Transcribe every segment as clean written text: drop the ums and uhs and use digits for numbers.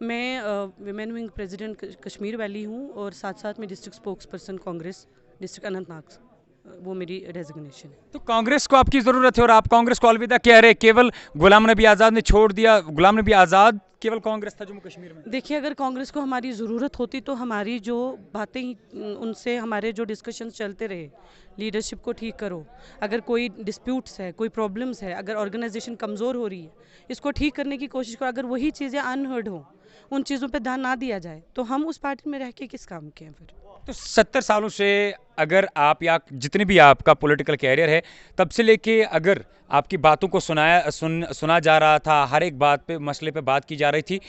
मैं women wing president Kashmir valley हूँ और साथ साथ में district spokes person Congress district Anantnag वो मेरी डेजिग्नेशन है। तो कांग्रेस को आपकी ज़रूरत है और आप कांग्रेस को अलविदा कह रहे, केवल गुलाम नबी आज़ाद ने छोड़ दिया, गुलाम नबी आज़ाद केवल कांग्रेस था जम्मू कश्मीर में। देखिए, अगर कांग्रेस को हमारी ज़रूरत होती तो हमारी जो बातें ही उनसे हमारे जो डिस्कशंस चलते रहे, लीडरशिप को ठीक करो, अगर कोई डिस्प्यूट्स है, कोई प्रॉब्लम्स है, अगर ऑर्गेनाइजेशन कमज़ोर हो रही है, इसको ठीक करने की कोशिश करो। अगर वही चीज़ें अनहर्ड हो, उन चीज़ों पे ध्यान ना दिया जाए तो हम उस पार्टी में रह के किस काम के हैं फिर। तो 70 सालों से अगर आप या जितने भी आपका पॉलिटिकल कैरियर है, तब से लेके अगर आपकी बातों को सुना जा रहा था, हर एक बात पे मसले पे बात की जा रही थी,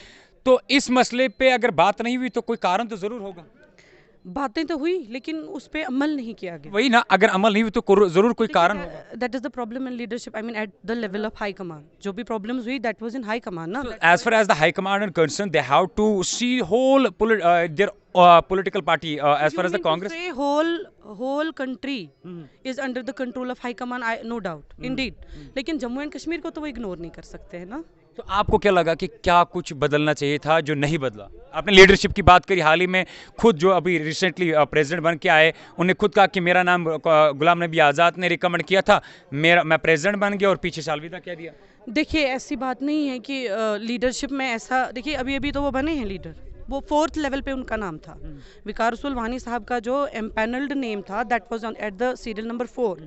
तो इस मसले पे अगर बात नहीं हुई तो कोई कारण तो ज़रूर होगा। बातें तो हुई लेकिन उस पर अमल नहीं किया गया। वही ना, अगर अमल नहीं हुई तो ज़रूर कोई कारण होगा। That is the problem in leadership, I mean at the level of high command. जो भी प्रॉब्लम्स हुई that was in high command ना। As far as the high command and concerned, they have to see whole their political party as far as the Congress. Whole country is under the control of high command, I no doubt indeed. लेकिन Jammu and Kashmir को तो वो ignore नहीं कर सकते हैं ना। तो आपको क्या लगा कि क्या कुछ बदलना चाहिए था जो नहीं बदला? आपने लीडरशिप की बात करी, हाल ही में खुद जो अभी रिसेंटली प्रेसिडेंट बन के आए, उन्हें खुद कहा कि मेरा नाम गुलाम नबी आज़ाद ने रिकमेंड किया था, मैं प्रेसिडेंट बन गया और पीछे से अलविदा कह दिया। देखिए, ऐसी बात नहीं है कि लीडरशिप में ऐसा, देखिए अभी अभी तो वो बने हैं लीडर, वो 4th लेवल पे उनका नाम था। विकार सुलवानी साहब का जो एम्पैनल्ड नेम था that was on at the serial number 4।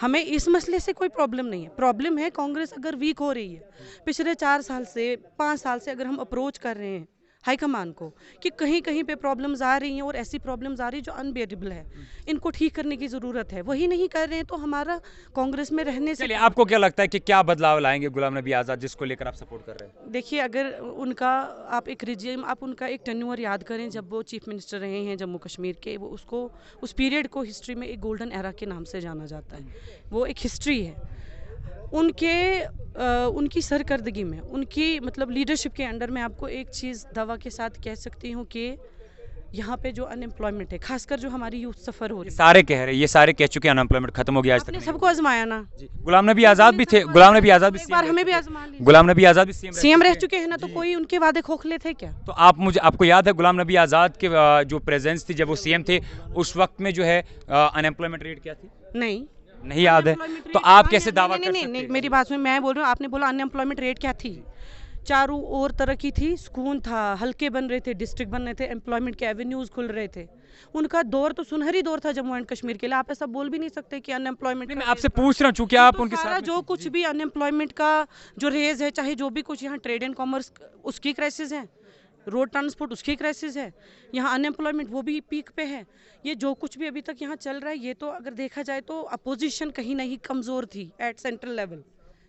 हमें इस मसले से कोई प्रॉब्लम नहीं है। प्रॉब्लम है कांग्रेस अगर वीक हो रही है, पिछले 4 साल से 5 साल से अगर हम अप्रोच कर रहे हैं हाईकमान को कि कहीं कहीं पे प्रॉब्लम्स आ रही हैं और ऐसी प्रॉब्लम्स आ रही जो अनबेरेबल है, इनको ठीक करने की ज़रूरत है, वही नहीं कर रहे हैं तो हमारा कांग्रेस में रहने से। चलिए, आपको क्या लगता है कि क्या बदलाव लाएंगे गुलाम नबी आज़ाद, जिसको लेकर आप सपोर्ट कर रहे हैं? देखिए, अगर उनका आप एक रिजीम, आप उनका एक टेन्योर याद करें जब वो चीफ मिनिस्टर रहे हैं जम्मू कश्मीर के, वो उसको उस पीरियड को हिस्ट्री में एक गोल्डन एरा के नाम से जाना जाता है। वो एक हिस्ट्री है उनकी सरकर्दगी में, उनकी मतलब लीडरशिप के अंडर। मैं आपको एक चीज़ दावा के साथ कह सकती हूँ कि यहाँ पे जो अनएम्प्लॉयमेंट है, खासकर जो हमारी यूथ सफ़र हो रही है, सारे कह रहे हैं, ये सारे कह चुके हैं अनएम्प्लॉयमेंट खत्म हो गया, आज तक आपने नहीं सबको हुआ। आजमाया ना। जी, गुलाम नबी आज़ाद भी थे, गुलाम नबी आज़ाद भी एक सीएम बार रह हमें भी चुके आजमा हैं। लीजिए। गुलाम नबी आज़ाद भी सीएम रह हैं। चुके हैं ना, तो जी। कोई उनके वादे खोखले थे क्या? तो आपको याद है गुलाम नबी आज़ाद के जो प्रेजेंस थी जब वो सीएम थे, उस वक्त में जो है अनएम्प्लॉयमेंट रेट क्या थी? नहीं, नहीं याद है? अनएम्प्लॉयमेंट तो रेट आप कहाँ कैसे है? दावा नहीं कर नहीं सकते नहीं, हैं? मेरी बात सुन, मैं बोल रही हूँ, आपने बोला अनएम्प्लॉयमेंट रेट क्या थी? चारों ओर तरक्की थी, सुकून था, हल्के बन रहे थे, डिस्ट्रिक्ट बन रहे थे, एम्प्लॉयमेंट के एवेन्यूज खुल रहे थे। उनका दौर तो सुनहरी दौर था जम्मू एंड कश्मीर के लिए। आप ऐसा बोल भी नहीं सकते कि अनएम्प्लॉयमेंट मैं का आपसे रेज था। पूछ रहा हूँ, चूंकि वो आप तो उनके सारा साथ में जो थे। कुछ जी। भी अनएम्प्लॉयमेंट का जो रेज है, चाहे जो भी कुछ यहाँ ट्रेड एंड कॉमर्स उसकी क्राइसिस है, रोड ट्रांसपोर्ट उसकी क्राइसिस है, यहाँ अनएम्प्लॉयमेंट वो भी पीक पे है। ये जो कुछ भी अभी तक यहाँ चल रहा है, ये तो अगर देखा जाए तो अपोजिशन कहीं ना कहीं कमज़ोर थी एट सेंट्रल लेवल,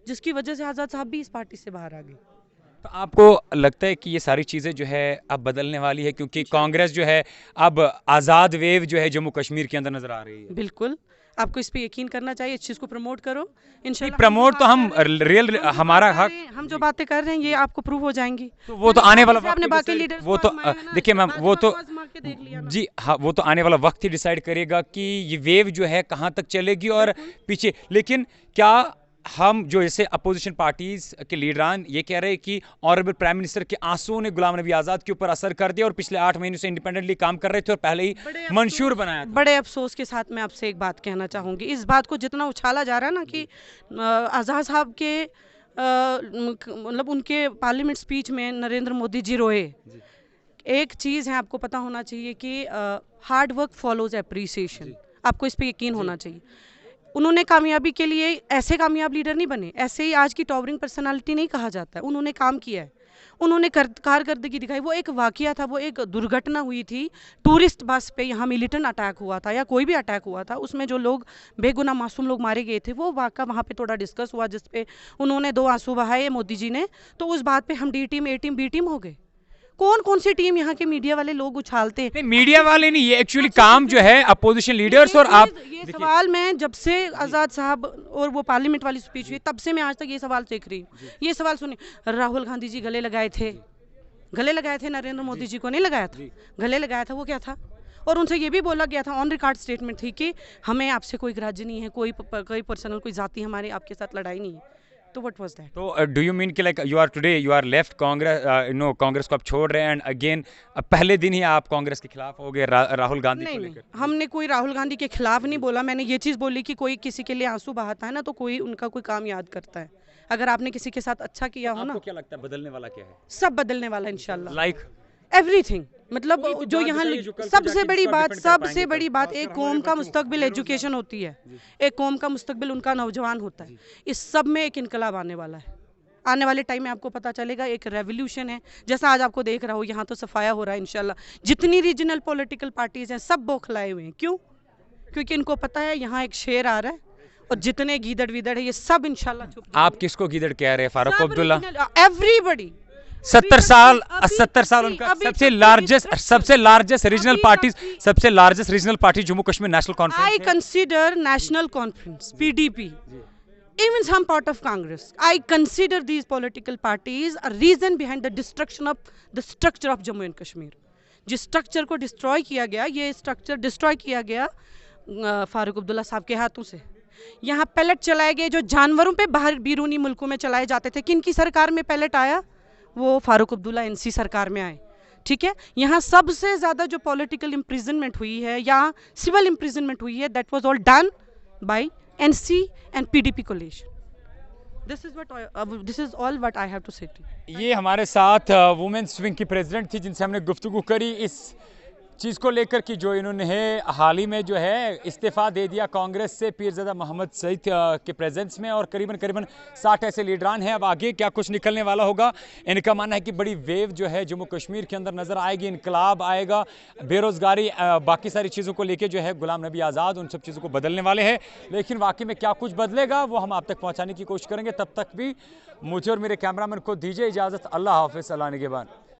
जिसकी वजह से आज़ाद साहब भी इस पार्टी से बाहर आ गए। तो आपको लगता है कि ये सारी चीज़ें जो है अब बदलने वाली है, क्योंकि कांग्रेस जो है अब आज़ाद वेव जो है जम्मू कश्मीर के अंदर नजर आ रही है? बिल्कुल, आपको इस पे यकीन करना चाहिए, इस चीज़ को प्रमोट करो नहीं, इंशाल्लाह। प्रमोट तो हम रियल हमारा हक। हम जो बातें कर रहे हैं ये आपको प्रूव हो जाएंगी। तो वो तो आने वाला जैसे वक्त आपने ही बाकी decide- लीडर्स वो को तो आजमाया है ना, देखिए मैम, वो भाजपा तो को आजमा के देख लिया ना। जी हाँ, वो तो आने वाला वक्त ही डिसाइड करेगा कि ये वेव जो है कहाँ तक चलेगी और पीछे। लेकिन क्या हम जो जैसे अपोजिशन पार्टीज के लीडरान ये कह रहे हैं कि ऑनरेबल प्राइम मिनिस्टर के आंसुओं ने गुलाम नबी आज़ाद के ऊपर असर कर दिया और पिछले 8 महीनों से इंडिपेंडेंटली काम कर रहे थे और पहले ही मंशूर बनाया था। बड़े अफसोस के साथ मैं आपसे एक बात कहना चाहूँगी। इस बात को जितना उछाला जा रहा है ना कि आज़ाद साहब के मतलब उनके पार्लियामेंट स्पीच में नरेंद्र मोदी जी रोए। एक चीज़ है, आपको पता होना चाहिए कि हार्ड वर्क फॉलोज एप्रिसिएशन। आपको इस पे यकीन होना चाहिए। उन्होंने कामयाबी के लिए ऐसे कामयाब लीडर नहीं बने, ऐसे ही आज की टॉवरिंग पर्सनालिटी नहीं कहा जाता है। उन्होंने काम किया है, उन्होंने कारकर्दगी दिखाई। वो एक वाकया था, वो एक दुर्घटना हुई थी टूरिस्ट बस पे, यहाँ मिलिटेंट अटैक हुआ था या कोई भी अटैक हुआ था, उसमें जो लोग बेगुनाह मासूम लोग मारे गए थे, वो वाकया वहाँ पे थोड़ा डिस्कस हुआ, जिस पे उन्होंने 2 आंसू बहाए मोदी जी ने। तो उस बात पे हम डी टीम ए टीम बी टीम हो गए। कौन सी टीम यहाँ के मीडिया वाले लोग उछालते हैं? नहीं, मीडिया वाले नहीं, ये एक्चुअली काम जो है अपोजिशन लीडर्स और आप। ये देखिए, सवाल मैं जब से आज़ाद साहब और वो पार्लियामेंट वाली स्पीच हुई तब से मैं आज तक ये सवाल देख रही हूँ। ये सवाल सुनिए, राहुल गांधी जी गले लगाए थे नरेंद्र मोदी जी को नहीं लगाया था, गले लगाया था। वो क्या था? और उनसे ये भी बोला गया था, ऑन रिकॉर्ड स्टेटमेंट थी कि हमें आपसे कोई ग्रज नहीं है, कोई पर्सनल कोई जाति हमारे आपके साथ लड़ाई नहीं है। तो व्हाट वाज दैट? तो डू यू मीन कि like you are today you are left Congress, no Congress को आप छोड़ रहे हैं एंड अगेन पहले दिन ही आप कांग्रेस के खिलाफ हो गए राहुल गांधी नहीं को नहीं, लेकर? हमने कोई राहुल गांधी के खिलाफ नहीं बोला। मैंने ये चीज़ बोली कि कोई किसी के लिए आंसू बहाता है ना, तो कोई उनका कोई काम याद करता है। अगर आपने किसी के साथ अच्छा किया हो ना, आपको क्या लगता है बदलने वाला क्या है? सब बदलने वाला है इंशाल्लाह। लाइक एवरीथिंग, मतलब कोई तो जो बात यहाँ बताइए जो कल को सबसे जाके बड़ी जिस पर बात, depend कर पाएंगे सबसे कल। बड़ी बात, खासकर एक हमारे कौम का बच्चों, मुस्तकबिल बेरोजगार। एजुकेशन होती है, एक कौम का मुस्तकबिल उनका नौजवान होता है। इस सब में एक इनकलाब आने वाला है। आने वाले टाइम में आपको पता चलेगा, एक रेवोल्यूशन है। जैसा आज आपको देख रहा हूँ, यहाँ तो सफाया हो रहा है इंशाल्लाह। जितनी रीजनल पॉलिटिकल पार्टीज हैं सब बौखलाए हुए हैं। क्यों? क्योंकि इनको पता है यहाँ एक शेर आ रहा है, और जितने गीदड़ वीदड़ है ये सब इंशाल्लाह चुप आप किसको गीदड़ कह रहे हैं? फारूक अब्दुल्ला? एवरीबडी 70 साल उनका सबसे largest regional party Jammu Kashmir national I conference. consider National Conference, PDP, even some part of Congress. I consider these political parties a reason behind the destruction of the structure of Jammu and Kashmir. जिस structure को destroy किया गया, ये structure destroy किया गया फारूक अब्दुल्ला साहब के हाथों से। यहाँ पैलेट चलाए गए जो जानवरों पे बाहर बैरूनी मुल्कों में चलाए जाते थे। किन की सरकार में पैलेट आया? वो फारूक अब्दुल्ला एनसी सरकार में आए। ठीक है, यहाँ सबसे ज़्यादा जो पॉलिटिकल इम्प्रिजनमेंट हुई है या सिविल इम्प्रिजनमेंट हुई है, that was all done by NC and PDP coalition. This is all what I have to say to. ये हमारे साथ वुमेन्स विंग की प्रेसिडेंट थी जिनसे हमने गुफ्तगू करी इस चीज़ को लेकर कि जो इन्होंने हाल ही में जो है इस्तीफ़ा दे दिया कांग्रेस से पीरज़ादा मोहम्मद सईद के प्रेजेंस में, और करीबन 60 ऐसे लीडरान हैं। अब आगे क्या कुछ निकलने वाला होगा, इनका मानना है कि बड़ी वेव जो है जम्मू कश्मीर के अंदर नज़र आएगी, इनकलाब आएगा, बेरोज़गारी, बाकी सारी चीज़ों को लेकर जो है गुलाम नबी आज़ाद उन सब चीज़ों को बदलने वाले हैं। लेकिन वाकई में क्या कुछ बदलेगा वो हम आप तक पहुँचाने की कोशिश करेंगे। तब तक भी मुझे और मेरे कैमरामैन को दीजिए इजाज़त। अल्लाह हाफ़िज़, अल्लाह निगहबान।